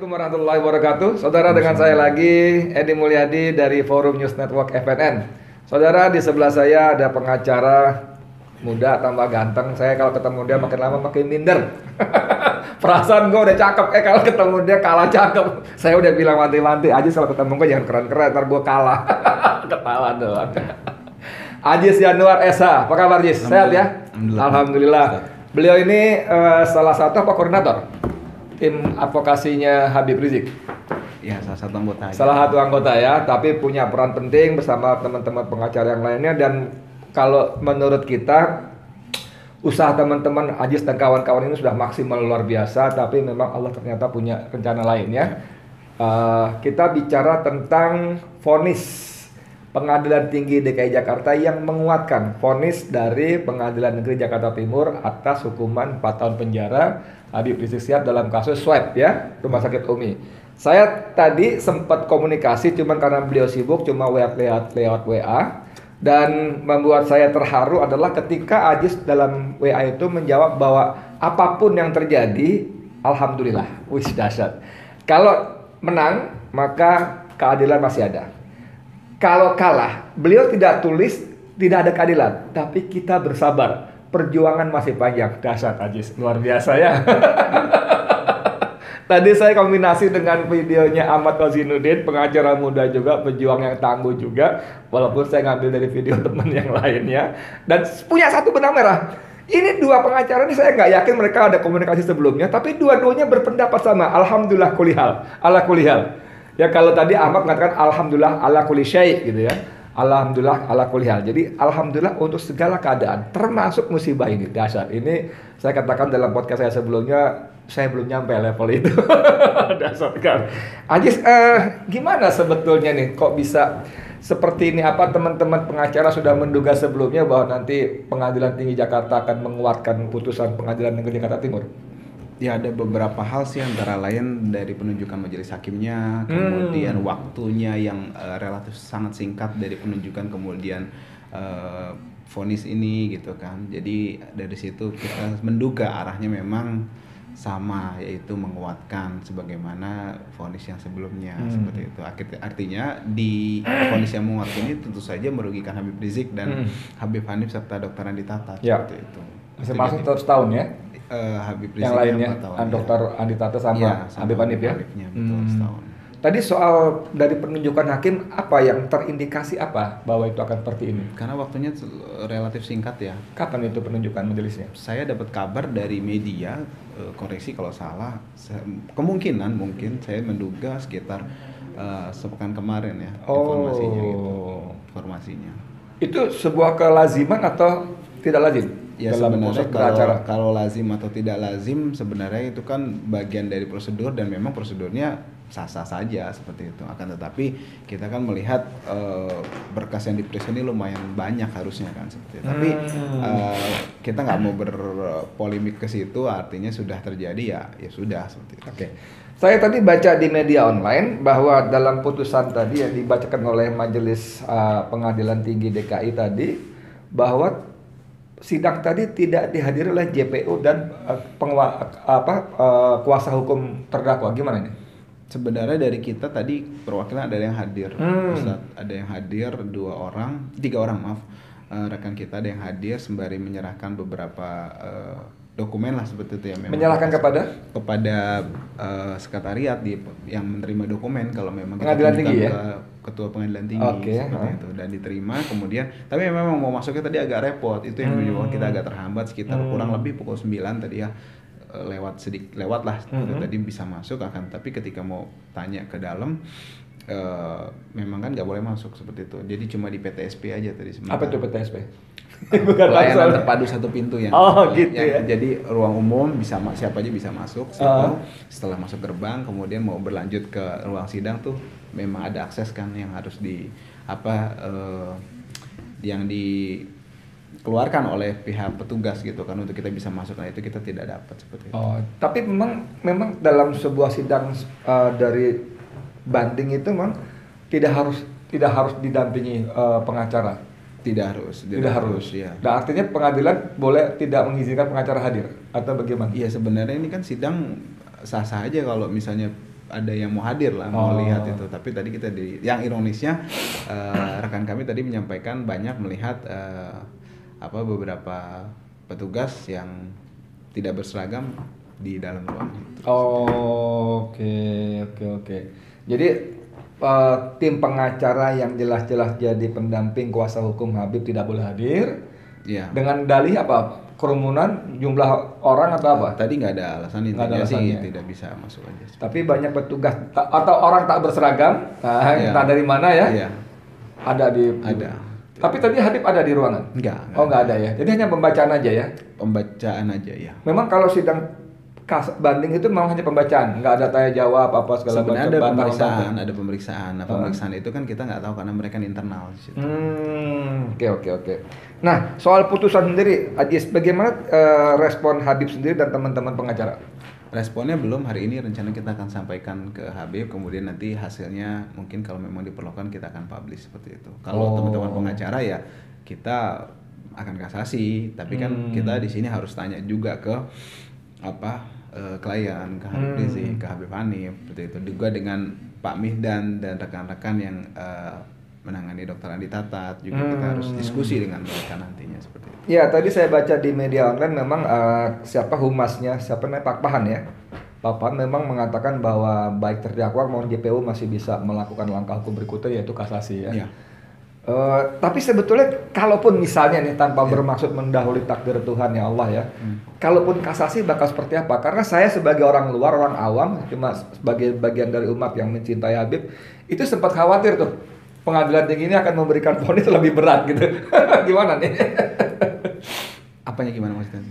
Assalamualaikum warahmatullahi wabarakatuh. Saudara, dengan saya lagi Edi Mulyadi dari Forum News Network FNN. Saudara, di sebelah saya ada pengacara muda tambah ganteng. Saya kalau ketemu dia makin lama makin minder. Perasaan gue udah cakep, kalau ketemu dia kalah cakep. Saya udah bilang manti-manti aja kalau ketemu gue jangan keren-keren, ntar gue kalah. Ketawa doang. Ajis Yanuar Esa, apa kabar Jis? Sehat ya? Alhamdulillah. Beliau ini salah satu koordinator tim advokasinya Habib Rizik. Ya, salah satu anggota. Salah satu anggota ya, tapi punya peran penting bersama teman-teman pengacara yang lainnya. Dan kalau menurut kita, usaha teman-teman Ajis dan kawan-kawan ini sudah maksimal luar biasa. Tapi memang Allah ternyata punya rencana lain ya. Kita bicara tentang vonis Pengadilan Tinggi DKI Jakarta yang menguatkan vonis dari Pengadilan Negeri Jakarta Timur atas hukuman 4 tahun penjara Habib Rizik Syihab dalam kasus swab ya, Rumah Sakit Umi. Saya tadi sempat komunikasi, cuman karena beliau sibuk cuma lewat WA. Dan membuat saya terharu adalah ketika Ajis dalam WA itu menjawab bahwa apapun yang terjadi, alhamdulillah, wis dahsyat. Kalau menang, maka keadilan masih ada. Kalau kalah, beliau tidak tulis tidak ada keadilan, tapi kita bersabar. Perjuangan masih panjang. Dahsyat Ajis, luar biasa ya. Tadi saya kombinasi dengan videonya Ahmad Kozinuddin, pengacara muda juga, pejuang yang tangguh juga. Walaupun saya ngambil dari video teman yang lainnya. Dan punya satu benang merah. Ini dua pengacara ini saya nggak yakin mereka ada komunikasi sebelumnya, tapi dua-duanya berpendapat sama. Alhamdulillah kulihal, ala kulihal. Ya kalau tadi Ahmad mengatakan Alhamdulillah ala kulli syai' gitu ya. Alhamdulillah ala kulli hal. Jadi alhamdulillah untuk segala keadaan, termasuk musibah ini. Dahsyat. Ini saya katakan dalam podcast saya sebelumnya, saya belum nyampe level itu. Dahsyat kan. Ajis, gimana sebetulnya nih kok bisa seperti ini? Apa teman-teman pengacara sudah menduga sebelumnya bahwa nanti Pengadilan Tinggi Jakarta akan menguatkan putusan Pengadilan Negeri Jakarta Timur? Ya, ada beberapa hal sih, antara lain dari penunjukan majelis hakimnya, kemudian waktunya yang relatif sangat singkat dari penunjukan, kemudian vonis ini gitu kan. Jadi dari situ kita menduga arahnya memang sama, yaitu menguatkan sebagaimana vonis yang sebelumnya seperti itu. Artinya di vonis yang menguatkan ini tentu saja merugikan Habib Rizik dan Habib Hanif serta Dr. Andi Tata seperti itu. Masih masuk terus tahun ya? Habib Rizik yang lainnya, tahun, Dr. Andi Tata sama Habib Hanif ya? Betul, setahun. Tadi soal dari penunjukan hakim, apa yang terindikasi apa bahwa itu akan seperti ini? Karena waktunya relatif singkat ya. Kapan itu penunjukan majelisnya? Saya dapat kabar dari media, koreksi kalau salah, kemungkinan mungkin saya menduga sekitar sepekan kemarin ya, informasinya gitu. Informasinya. Itu sebuah kelaziman atau tidak lazim? Ya sebenarnya kalau lazim atau tidak lazim sebenarnya itu kan bagian dari prosedur, dan memang prosedurnya sah-sah saja seperti itu. Akan tetapi kita kan melihat berkas yang diperiksa ini lumayan banyak harusnya kan seperti itu. Tapi kita nggak mau berpolemik ke situ, artinya sudah terjadi ya sudah seperti itu. Oke. Saya tadi baca di media online bahwa dalam putusan tadi yang dibacakan oleh Majelis Pengadilan Tinggi DKI tadi, bahwa sidang tadi tidak dihadiri oleh JPU dan kuasa hukum terdakwa. Gimana ini? Sebenarnya dari kita tadi perwakilan ada yang hadir, Ustaz, ada yang hadir 3 orang rekan kita ada yang hadir sembari menyerahkan beberapa dokumen lah seperti itu ya. Memang menyerahkan kepada sekretariat yang menerima dokumen kalau memang Pengadilan Tinggi ya? Ketua Pengadilan Tinggi seperti itu, dan diterima. Kemudian tapi memang mau masuknya tadi agak repot, itu yang menyebabkan kita agak terhambat sekitar kurang lebih pukul 9 tadi ya, lewat lah tadi bisa masuk tapi ketika mau tanya ke dalam memang kan nggak boleh masuk seperti itu, jadi cuma di PTSP aja tadi sebenarnya. Apa itu PTSP? Pelayanan terpadu satu pintu yang gitu ya. Jadi ruang umum siapa aja bisa masuk. Setelah masuk gerbang kemudian mau berlanjut ke ruang sidang tuh memang ada akses kan yang harus yang dikeluarkan oleh pihak petugas gitu kan untuk kita bisa masuk. Nah itu kita tidak dapat seperti itu. Tapi memang dalam sebuah sidang dari banding itu memang tidak harus didampingi pengacara. Tidak harus. Ya. Dan artinya pengadilan boleh tidak mengizinkan pengacara hadir atau bagaimana? Iya, sebenarnya ini kan sidang sah-sah aja kalau misalnya ada yang mau hadir lah, mau lihat itu. Tapi tadi kita yang ironisnya rekan kami tadi menyampaikan banyak melihat beberapa petugas yang tidak berseragam di dalam ruang itu. Oke, oke, oke. Jadi tim pengacara yang jelas-jelas jadi pendamping kuasa hukum Habib tidak boleh hadir. Iya. Dengan dalih apa? Kerumunan, jumlah orang atau apa? Tadi nggak ada alasan, Nggak ada intinya sih alasannya. tidak bisa masuk aja. Tapi banyak petugas atau orang tak berseragam, Iya. entah dari mana ya, Iya. ada di. Ada. Tapi tadi Habib ada di ruangan? Enggak. Oh, nggak ada ya. Jadi hanya pembacaan aja ya. Pembacaan aja ya. Memang kalau sidang banding itu memang hanya pembacaan, nggak ada tanya jawab apa segala macam. Sebenarnya ada pemeriksaan, bantah-bantah. ada pemeriksaan. Nah, pemeriksaan itu kan kita nggak tahu karena mereka internal di situ. Oke. Nah, soal putusan sendiri, Ajis, bagaimana respon Habib sendiri dan teman-teman pengacara? Responnya belum, hari ini rencana kita akan sampaikan ke Habib, kemudian nanti hasilnya mungkin kalau memang diperlukan kita akan publish seperti itu. Kalau teman-teman pengacara ya kita akan kasasi, tapi kan kita di sini harus tanya juga ke klien, ke Habib Rizik, ke Habib Hanif, seperti itu. Juga dengan Pak Mihdan dan rekan-rekan yang menangani Dr. Andi Tatat, juga kita harus diskusi dengan mereka nantinya seperti itu. Ya, tadi saya baca di media online memang siapa humasnya, siapa namanya Pak Pahan ya. Pak Pahan memang mengatakan bahwa baik terdakwa maupun JPU masih bisa melakukan langkah hukum berikutnya yaitu kasasi ya. Iya. Tapi sebetulnya kalaupun misalnya nih tanpa bermaksud mendahului takdir Tuhan ya Allah ya, kalaupun kasasi bakal seperti apa? Karena saya sebagai orang luar, orang awam, cuma sebagai bagian dari umat yang mencintai Habib, itu sempat khawatir tuh pengadilan tinggi ini akan memberikan vonis lebih berat gitu. Gimana nih? Apanya gimana maksudnya?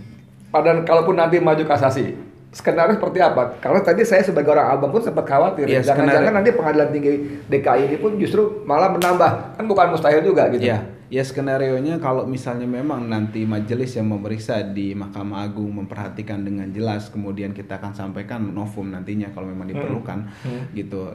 Padahal kalaupun nanti maju kasasi, skenario seperti apa? Karena tadi saya sebagai orang awam pun sempat khawatir. Ya, Jangan-jangan nanti pengadilan tinggi DKI ini pun justru malah menambah, kan bukan mustahil juga gitu. Ya skenarionya kalau misalnya memang nanti majelis yang memeriksa di Mahkamah Agung memperhatikan dengan jelas, kemudian kita akan sampaikan novum nantinya kalau memang diperlukan gitu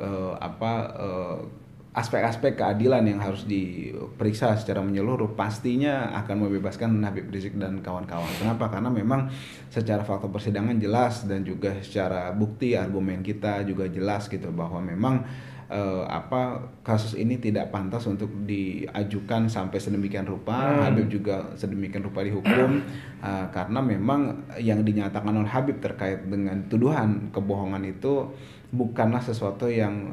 aspek-aspek keadilan yang harus diperiksa secara menyeluruh, pastinya akan membebaskan Habib Rizik dan kawan-kawan. Kenapa? Karena memang secara fakta persidangan jelas dan juga secara bukti argumen kita juga jelas gitu bahwa memang kasus ini tidak pantas untuk diajukan sampai sedemikian rupa. Habib juga sedemikian rupa dihukum karena memang yang dinyatakan oleh Habib terkait dengan tuduhan kebohongan itu bukanlah sesuatu yang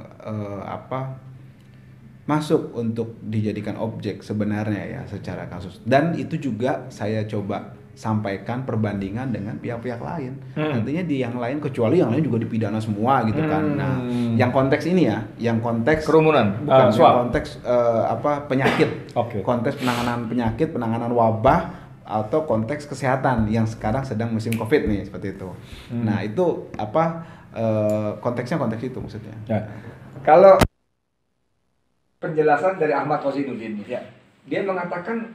masuk untuk dijadikan objek sebenarnya ya secara kasus. Dan itu juga saya coba sampaikan perbandingan dengan pihak-pihak lain. Nantinya di yang lain, kecuali yang lain juga dipidana semua gitu kan. Nah, yang konteks ini ya, yang konteks kerumunan, bukan yang konteks penyakit. Konteks penanganan penyakit, penanganan wabah atau konteks kesehatan yang sekarang sedang musim Covid nih seperti itu. Nah, itu konteksnya konteks itu maksudnya. Ya. Kalau penjelasan dari Ahmad Khosinuddin ya, dia mengatakan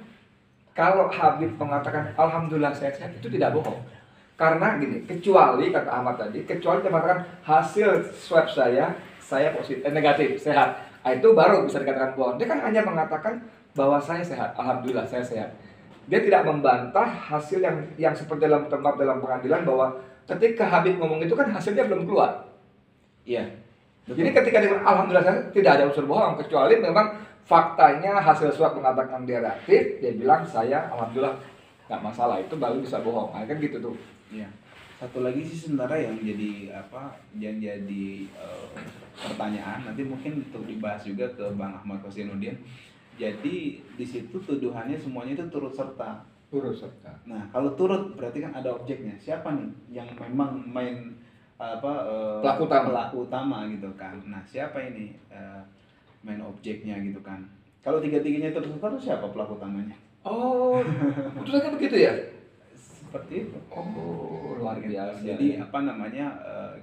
kalau Habib mengatakan alhamdulillah sehat itu tidak bohong. Karena gini, kecuali kata Ahmad tadi, kecuali dia mengatakan hasil swab saya positif, negatif, sehat. Nah, itu baru bisa dikatakan bohong. Dia kan hanya mengatakan bahwa saya sehat, alhamdulillah saya sehat. Dia tidak membantah hasil yang seperti dalam tempat dalam pengadilan bahwa ketika Habib ngomong itu kan hasilnya belum keluar. Iya. Jadi ketika dia alhamdulillah saya tidak ada unsur bohong, kecuali memang faktanya hasil swab mengatakan dia reaktif, dia bilang saya alhamdulillah nggak masalah, itu baru bisa bohong. Nah, kan gitu tuh. Iya. Satu lagi sih sebenarnya yang jadi pertanyaan nanti mungkin untuk dibahas juga ke Bang Ahmad Khosinuddin. Jadi di situ tuduhannya semuanya itu turut serta. Nah, kalau turut berarti kan ada objeknya. Siapa nih yang memang pelaku utama gitu kan. Nah, siapa ini main objeknya gitu kan. Kalau tiga-tiganya itu terus siapa pelaku utamanya? Oh, putusannya begitu ya? Seperti itu. Oh, luar biasa. Jadi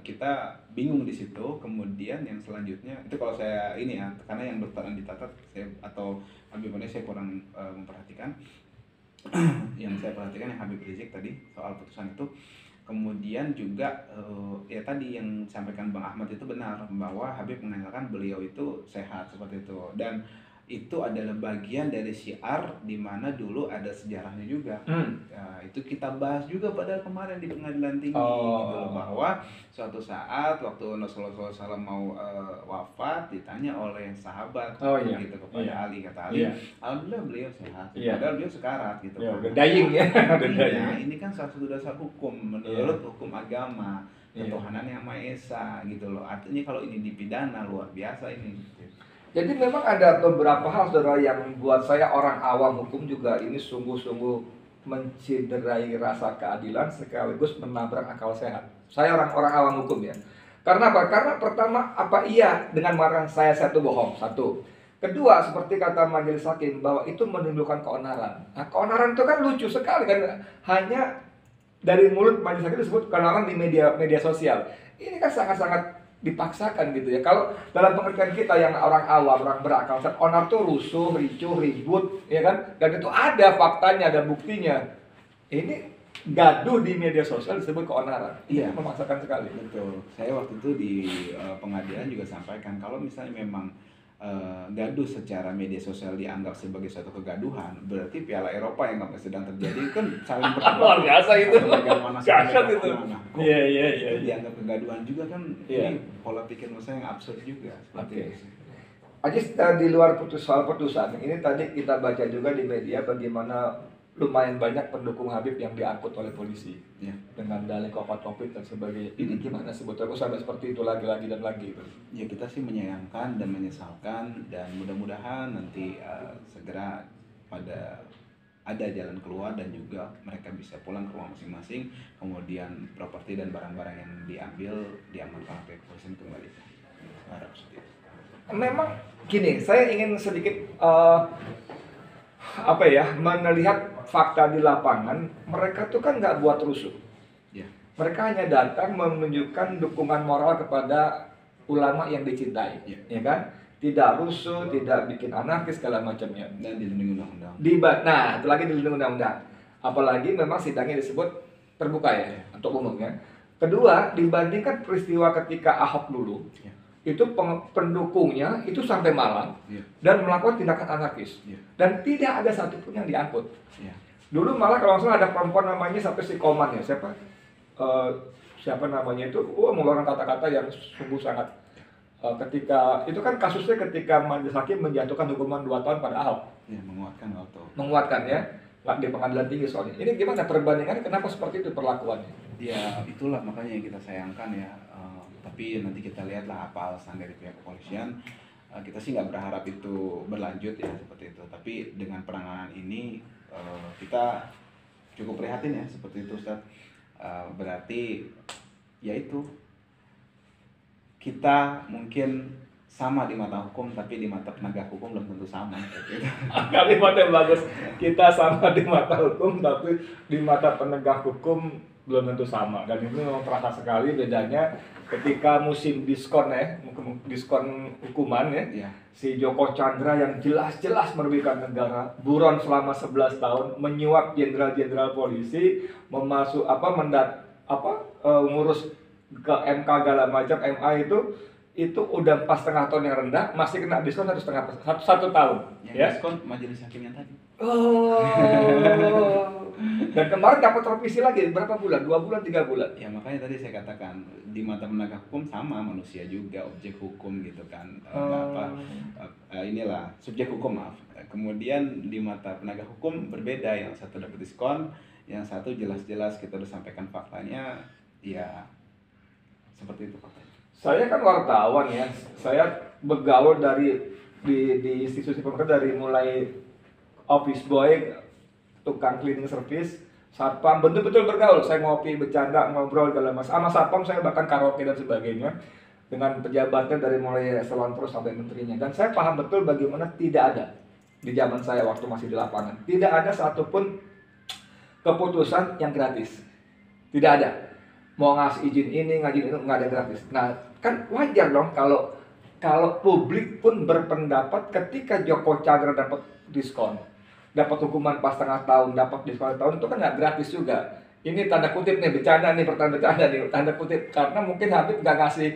kita bingung di situ. Kemudian yang selanjutnya itu kalau saya ini ya, karena yang Dr. Andi Tatat atau Habib Hanif saya kurang memperhatikan. Yang saya perhatikan yang Habib Rizik tadi soal putusan itu. Kemudian juga ya tadi yang disampaikan Bang Ahmad itu benar bahwa Habib mengatakan beliau itu sehat seperti itu. Dan itu adalah bagian dari syiar di mana dulu ada sejarahnya juga. Nah, itu kita bahas juga pada kemarin di pengadilan tinggi gitu loh, bahwa suatu saat waktu Rasulullah SAW mau wafat ditanya oleh sahabat gitu kepada Ali, kata Ali, alhamdulillah beliau sehat, padahal beliau sekarat gitu. Dying ya. Nah, ini kan salah satu dasar hukum menurut hukum agama ketuhanan yang Maha Esa gitu loh. Artinya kalau ini dipidana luar biasa ini. Jadi memang ada beberapa hal saudara yang buat saya orang awam hukum juga ini sungguh-sungguh menciderai rasa keadilan sekaligus menabrak akal sehat. Saya orang awam hukum ya. Karena apa? Karena pertama, apa iya dengan mengatakan saya itu bohong? Satu. Kedua, seperti kata majelis hakim bahwa itu menimbulkan keonaran. Nah, keonaran itu kan lucu sekali kan, hanya dari mulut majelis hakim disebut keonaran di media sosial. Ini kan sangat-sangat dipaksakan gitu ya. Kalau dalam pengertian kita yang orang awam, orang berakal, onar tuh rusuh, ricuh, ribut, ya kan? Dan itu ada faktanya, ada buktinya. Ini gaduh di media sosial disebut keonaran. Iya, memaksakan sekali. Betul. Saya waktu itu di pengadilan juga sampaikan kalau misalnya memang gaduh secara media sosial dianggap sebagai suatu kegaduhan, berarti Piala Eropa yang sedang terjadi kan saling luar biasa itu. Dahsyat itu. Iya. Itu dianggap kegaduhan juga kan. Ini pola pikir saya yang absurd juga seperti itu. Ajis, di luar soal putusan ini tadi kita baca juga di media bagaimana lumayan banyak pendukung Habib yang diangkut oleh polisi dengan dalih COVID dan sebagainya. Ini gimana sebetulnya sampai seperti itu lagi dan lagi itu? Ya kita sih menyayangkan dan menyesalkan, dan mudah-mudahan nanti segera ada jalan keluar dan juga mereka bisa pulang ke rumah masing-masing, kemudian properti dan barang-barang yang diambil diamankan oleh kepolisian kembali. Harap seperti itu. Memang gini, saya ingin sedikit melihat fakta di lapangan. Mereka tuh kan nggak buat rusuh. Mereka hanya datang menunjukkan dukungan moral kepada ulama yang dicintai, ya kan? Tidak rusuh, tidak bikin anarkis segala macamnya. Dan dilindungi undang-undang. Nah, itu lagi dilindungi undang-undang. Apalagi memang sidangnya disebut terbuka ya, untuk umum ya. Kedua, dibandingkan peristiwa ketika Ahok dulu, itu pendukungnya itu sampai malam dan melakukan tindakan anarkis, dan tidak ada satupun yang diangkut. Dulu malah kalau langsung ada perempuan namanya sampai si Koman ya, siapa namanya itu, mengeluarkan kata-kata yang sungguh sangat ketika itu kan kasusnya ketika majelis hakim menjatuhkan hukuman 2 tahun pada Ahok. Menguatkan ya, di pengadilan tinggi soalnya. Ini gimana perbandingannya, kenapa seperti itu perlakuannya? Ya itulah makanya yang kita sayangkan ya. Tapi nanti kita lihatlah apa alasan dari pihak kepolisian. Kita sih nggak berharap itu berlanjut ya seperti itu. Tapi dengan penanganan ini kita cukup prihatin ya seperti itu, Ustaz. Berarti yaitu kita mungkin sama di mata hukum, tapi di mata penegak hukum belum tentu sama. Kalimat yang bagus. Kita sama di mata hukum, tapi di mata penegak hukum belum tentu sama. Dan ini memang terasa sekali bedanya ketika musim diskon hukuman ya. Si Joko Chandra yang jelas-jelas merugikan negara, buron selama 11 tahun, menyuap jenderal-jenderal polisi, ngurus ke MK segala macam, MA itu udah pas setengah tahun yang rendah, masih kena diskon 1 tahun. Diskon majelis hakim yang tadi. Dan kemarin dapat revisi lagi berapa bulan? 2 bulan, 3 bulan. Ya makanya tadi saya katakan di mata penegak hukum sama manusia juga, objek hukum gitu kan. Inilah subjek hukum, maaf. Kemudian di mata penegak hukum berbeda, yang satu dapat diskon, yang satu jelas-jelas kita udah sampaikan faktanya, ya seperti itu faktanya. Saya kan wartawan ya, saya bergaul di institusi pemerintah dari mulai office boy, tukang cleaning service, satpam, betul-betul bergaul. Saya ngopi, bercanda, ngobrol dalam sama satpam, saya bahkan karaoke dan sebagainya dengan pejabatnya dari mulai eselon terus sampai menterinya. Dan saya paham betul bagaimana tidak ada di zaman saya waktu masih di lapangan, tidak ada satupun keputusan yang gratis, tidak ada. Mau ngasih izin ini, ngajin itu, nggak ada gratis. Nah, kan wajar dong kalau publik pun berpendapat ketika Joko Chandra dapat diskon, dapat hukuman pas setengah tahun, dapat diskon tahun, itu kan nggak gratis juga. Ini tanda kutip nih, bercanda nih, bercanda nih, tanda kutip, karena mungkin Habib nggak ngasih.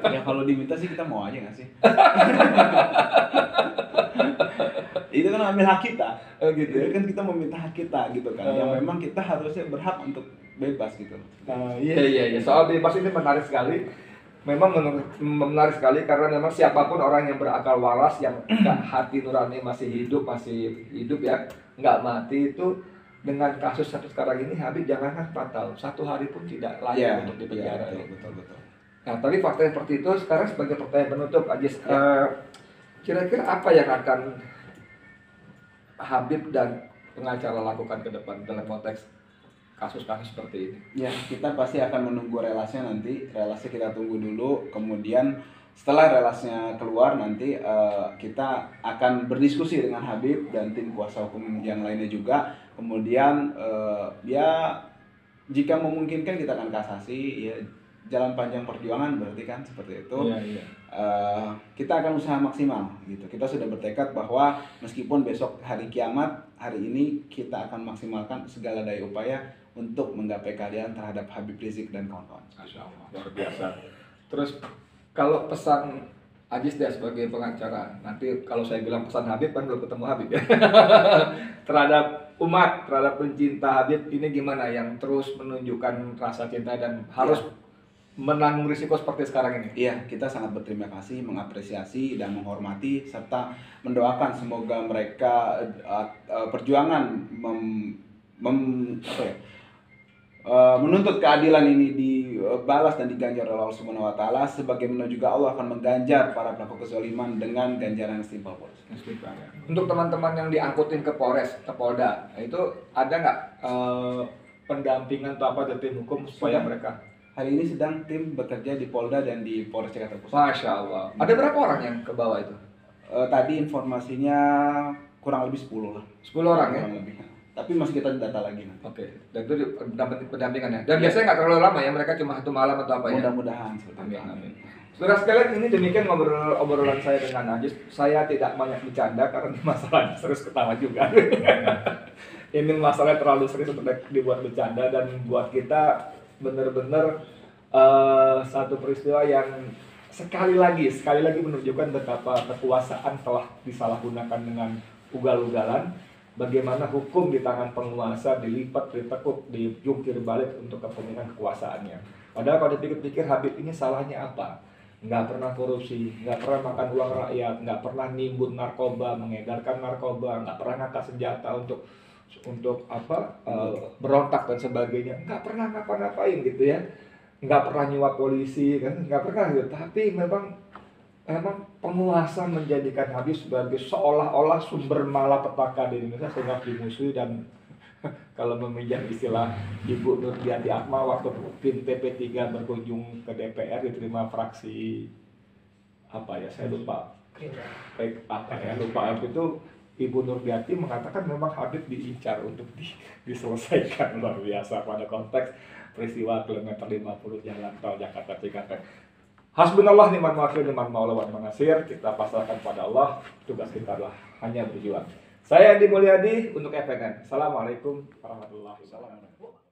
Ya kalau Kalau diminta sih kita mau aja nggak sih? Itu kan ambil hak kita, gitu ya kan, kita meminta hak kita gitu kan, yang memang kita harusnya berhak untuk bebas gitu. Iya. Soal bebas ini menarik sekali. Memang menarik sekali karena memang siapapun orang yang berakal waras, yang hati nurani masih hidup ya, nggak mati itu, dengan kasus satu sekarang ini Habib jangankan 4 tahun, 1 hari pun tidak layak untuk dipenjara. Betul. Nah, tapi fakta seperti itu. Sekarang sebagai pertanyaan penutup, Ajis, kira-kira apa yang akan Habib dan pengacara lakukan ke depan dalam konteks kasus-kasus seperti ini? Ya, kita pasti akan menunggu relasinya nanti. Relasi kita tunggu dulu, kemudian setelah relasinya keluar nanti kita akan berdiskusi dengan Habib dan tim kuasa hukum yang lainnya juga. Kemudian ya jika memungkinkan kita akan kasasi, ya jalan panjang perjuangan berarti kan seperti itu. Iya. Kita akan usaha maksimal gitu. Kita sudah bertekad bahwa meskipun besok hari kiamat, hari ini kita akan maksimalkan segala daya upaya untuk menggapai keadilan terhadap Habib Rizik dan kawan-kawan. Masya Allah, luar biasa. Terus kalau pesan Ajis dia sebagai pengacara, nanti kalau saya bilang pesan Habib kan belum ketemu Habib ya. Terhadap umat, terhadap pencinta Habib ini gimana, yang terus menunjukkan rasa cinta dan harus menanggung risiko seperti sekarang ini? Iya, kita sangat berterima kasih, mengapresiasi dan menghormati serta mendoakan semoga mereka perjuangan menuntut keadilan ini dibalas dan diganjar oleh Allah Subhanahu wa taala, sebagaimana juga Allah akan mengganjar para pelaku kezaliman dengan ganjaran yang setimpal. Untuk teman-teman yang diangkutin ke Polres, ke Polda, itu ada nggak pendampingan atau apa dari tim hukum supaya mereka? Hari ini sedang tim bekerja di Polda dan di Polres Jakarta Pusat. Masya Allah. Ada berapa orang yang ke bawah itu? Tadi informasinya kurang lebih 10 lah. 10 orang ya? Kurang lebih. Tapi masih kita data lagi nanti. Oke. Dan itu dapat pendampingannya. Dan biasanya nggak terlalu lama ya, mereka cuma 1 malam atau apa ya? Mudah-mudahan seperti itu. Amin. Saudara sekalian, ini demikian obrolan saya dengan Ajis. Saya tidak banyak bercanda karena masalahnya serius, ketawa juga. Ini masalahnya terlalu serius untuk dibuat bercanda, dan buat kita benar-benar satu peristiwa yang sekali lagi menunjukkan betapa kekuasaan telah disalahgunakan dengan ugal-ugalan. Bagaimana hukum di tangan penguasa dilipat, ditekuk, dijungkir balik untuk kepentingan kekuasaannya. Padahal kalau dipikir-pikir, Habib ini salahnya apa? Nggak pernah korupsi, nggak pernah makan uang rakyat, nggak pernah nimbun narkoba, mengedarkan narkoba, nggak pernah ngangkat senjata untuk berontak dan sebagainya, nggak pernah ngapa-ngapain gitu ya, nggak pernah nyuap polisi kan, nggak pernah gitu. Tapi memang penguasa menjadikan Habib sebagai seolah-olah sumber malapetaka di Indonesia sehingga dimusuhi. Dan kalau meminjam istilah Ibu Nurdiati Akmal waktu tim TP3 berkunjung ke DPR, diterima fraksi apa ya, saya lupa itu, Ibu Nurdiati mengatakan memang Habib diincar untuk diselesaikan. Luar biasa pada konteks peristiwa kilometer 50 jalan tol Jakarta Cikampek. Hasbunallah ni'mal wakil, ni'mal maula wa ni'man nasir. Kita pasrahkan pada Allah, tugas kita adalah hanya berjuang. Saya Andi Mulyadi untuk FNN. Assalamualaikum warahmatullahi wabarakatuh.